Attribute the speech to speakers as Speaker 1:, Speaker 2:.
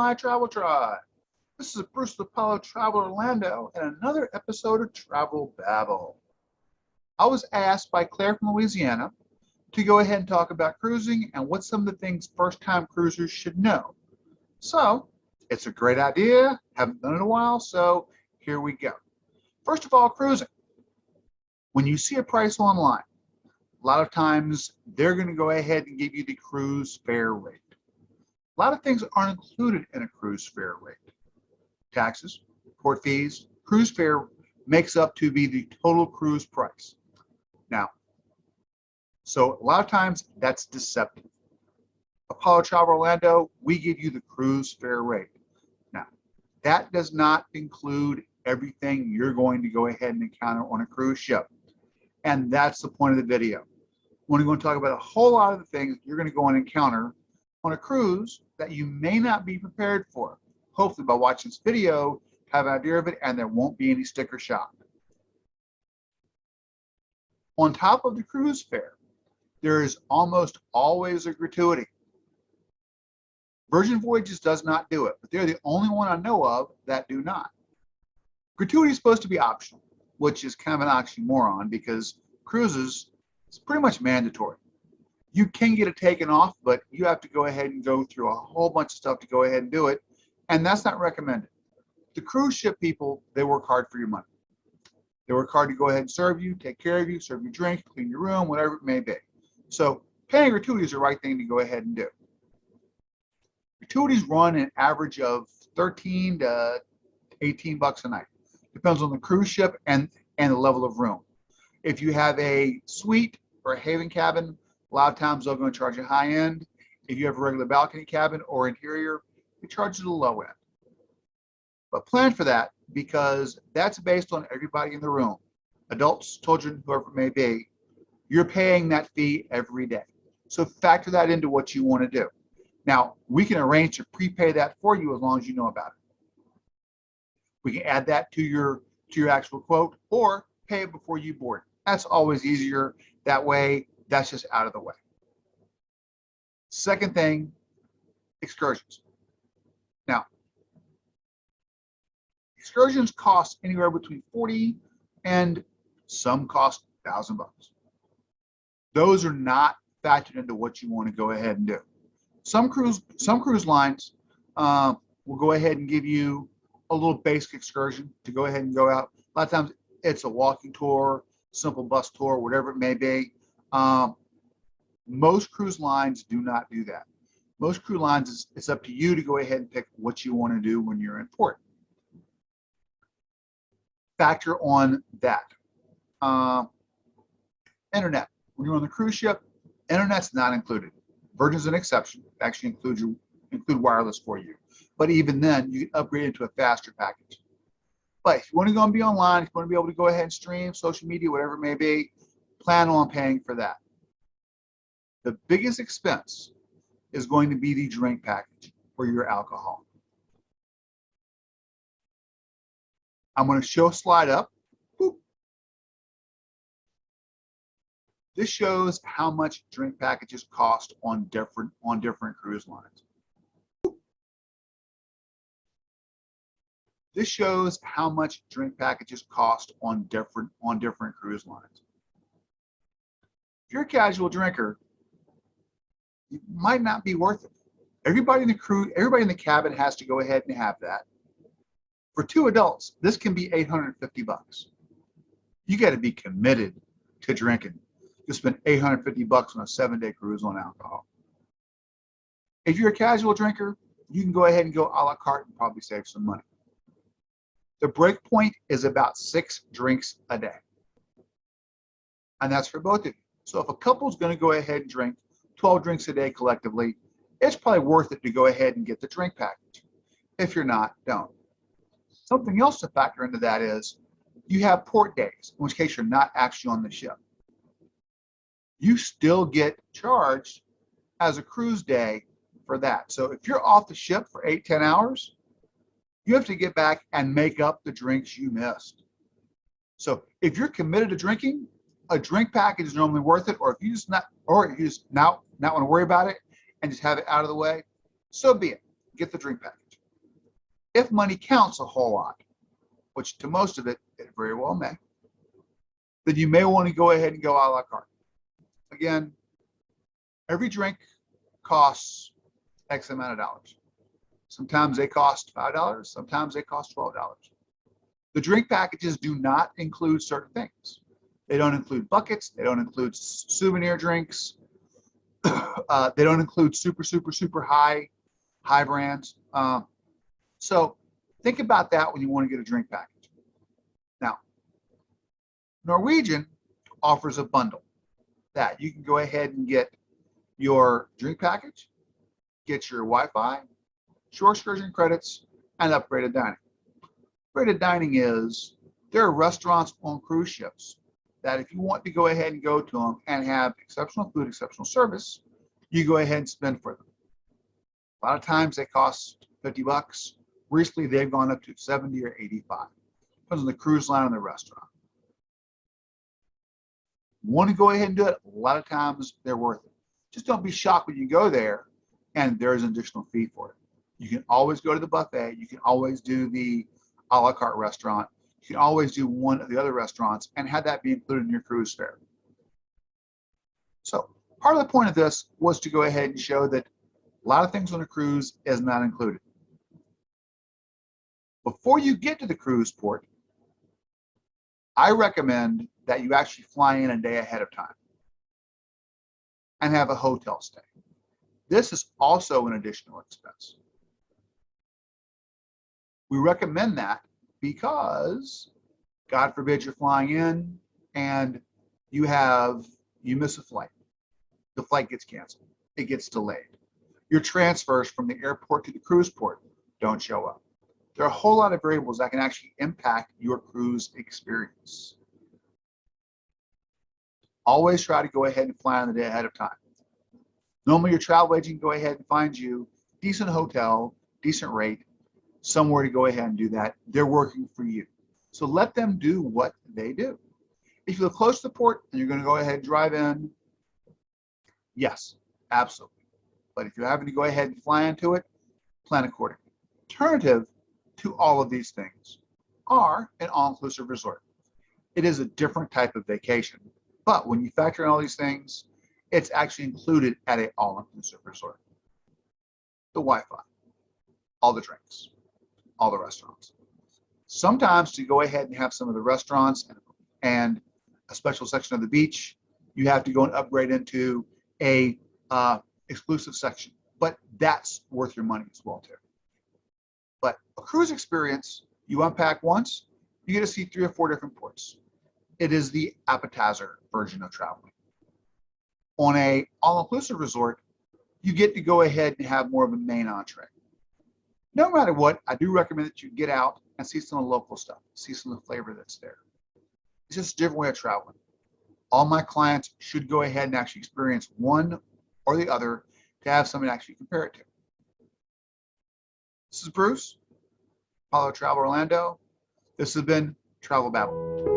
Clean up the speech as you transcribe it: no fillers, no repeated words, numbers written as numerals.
Speaker 1: my travel tribe. This is Bruce the Apollo Traveler Orlando and another episode of Travel Babble. I was asked by Claire from Louisiana to go ahead and talk about cruising and what some of the things first-time cruisers should know. So it's a great idea. Haven't done it in a while, so here we go. First of all, cruising. When you see a price online, a lot of times they're going to go ahead and give you the cruise fare rate. A lot of things aren't included in a cruise fare rate. Taxes, port fees, cruise fare makes up to be the total cruise price. Now, so a lot of times that's deceptive. Apollo Travel Orlando, we give you the cruise fare rate. Now, that does not include everything you're going to go ahead and encounter on a cruise ship. And that's the point of the video. We're going to talk about a whole lot of the things you're going to go and encounter on a cruise that you may not be prepared for. Hopefully by watching this video, have an idea of it and there won't be any sticker shock. On top of the cruise fare, there is almost always a gratuity. Virgin Voyages does not do it, but they're the only one I know of that do not. Gratuity is supposed to be optional, which is kind of an oxymoron because cruises is pretty much mandatory. You can get it taken off, but you have to go ahead and go through a whole bunch of stuff to go ahead and do it, and that's not recommended. The cruise ship people, they work hard for your money. They work hard to go ahead and serve you, take care of you, serve you drink, clean your room, whatever it may be. So paying gratuity is the right thing to go ahead and do. Gratuities run an average of 13 to 18 bucks a night. Depends on the cruise ship and the level of room. If you have a suite or a haven cabin, a lot of times they're going to charge you high end. If you have a regular balcony cabin or interior, they charge you the low end. But plan for that because that's based on everybody in the room. Adults, children, whoever it may be, you're paying that fee every day. So factor that into what you want to do. Now, we can arrange to prepay that for you as long as you know about it. We can add that to your actual quote or pay it before you board. That's always easier. That way, that's just out of the way. Second thing, excursions. Now, excursions cost anywhere between 40 and some cost $1,000 bucks. Those are not factored into what you want to go ahead and do. Some cruise lines will go ahead and give you a little basic excursion to go ahead and go out. A lot of times it's a walking tour, simple bus tour, whatever it may be. Most cruise lines do not do that. Most cruise lines, it's up to you to go ahead and pick what you want to do when you're in port. Factor on that. Internet. When you're on the cruise ship, internet's not included. Virgin's an exception. It actually include wireless for you. But even then, you can upgrade it to a faster package. But if you want to go and be online, if you want to be able to go ahead and stream, social media, whatever it may be, plan on paying for that. The biggest expense is going to be the drink package for your alcohol. I'm going to show a slide up. Boop. This shows how much drink packages cost on different cruise lines. This shows how much drink packages cost on different cruise lines. If you're a casual drinker, it might not be worth it. Everybody in the cabin has to go ahead and have that. For 2 adults, this can be 850 bucks. You got to be committed to drinking to spend 850 bucks on a 7-day cruise on alcohol. If you're a casual drinker, you can go ahead and go a la carte and probably save some money. The break point is about 6 drinks a day. And that's for both of you. So if a couple's going to go ahead and drink 12 drinks a day collectively, it's probably worth it to go ahead and get the drink package. If you're not, don't. Something else to factor into that is you have port days, in which case you're not actually on the ship. You still get charged as a cruise day for that. So if you're off the ship for 8-10 hours, you have to get back and make up the drinks you missed. So if you're committed to drinking, a drink package is normally worth it, or if you just not want to worry about it and just have it out of the way, so be it. Get the drink package. if money counts a whole lot, which to most of it very well may, then you may want to go ahead and go a la carte. Again, every drink costs X amount of dollars. Sometimes they cost $5, sometimes they cost $12. The drink packages do not include certain things. They don't include buckets, they don't include souvenir drinks, they don't include super high brands. So think about that when you want to get a drink package. Now, Norwegian offers a bundle that you can go ahead and get your drink package, get your Wi-Fi, shore excursion credits, and upgraded dining. Upgraded dining is, there are restaurants on cruise ships that if you want to go ahead and go to them and have exceptional food, exceptional service, you go ahead and spend for them. A lot of times they cost $50. Recently, they've gone up to 70 or 85. Depends on the cruise line and the restaurant. Want to go ahead and do it? A lot of times they're worth it. Just don't be shocked when you go there and there's an additional fee for it. You can always go to the buffet. You can always do the a la carte restaurant. You can always do one of the other restaurants and have that be included in your cruise fare. So part of the point of this was to go ahead and show that a lot of things on a cruise is not included. Before you get to the cruise port, I recommend that you actually fly in a day ahead of time and have a hotel stay. This is also an additional expense. We recommend that because, God forbid, you're flying in and you miss a flight. The flight gets canceled. It gets delayed. Your transfers from the airport to the cruise port don't show up. There are a whole lot of variables that can actually impact your cruise experience. Always try to go ahead and fly on the day ahead of time. Normally, your travel agent can go ahead and find you decent hotel, decent rate, somewhere to go ahead and do that. They're working for you. So let them do what they do. If you live close to the port and you're going to go ahead and drive in, yes, absolutely. But if you're having to go ahead and fly into it, plan accordingly. Alternative to all of these things are an all-inclusive resort. It is a different type of vacation, but when you factor in all these things, it's actually included at an all-inclusive resort. The Wi-Fi, all the drinks, all the restaurants. Sometimes to go ahead and have some of the restaurants and a special section of the beach, you have to go and upgrade into a exclusive section, but that's worth your money as well too. But a cruise experience, you unpack once, you get to see 3 or 4 different ports. It is the appetizer version of traveling. On a all-inclusive resort, you get to go ahead and have more of a main entree. No matter what, I do recommend that you get out and see some of the local stuff, see some of the flavor that's there. It's just a different way of traveling. All my clients should go ahead and actually experience one or the other to have something to actually compare it to. This is Bruce, Apollo Travel Orlando. This has been Travel Babble.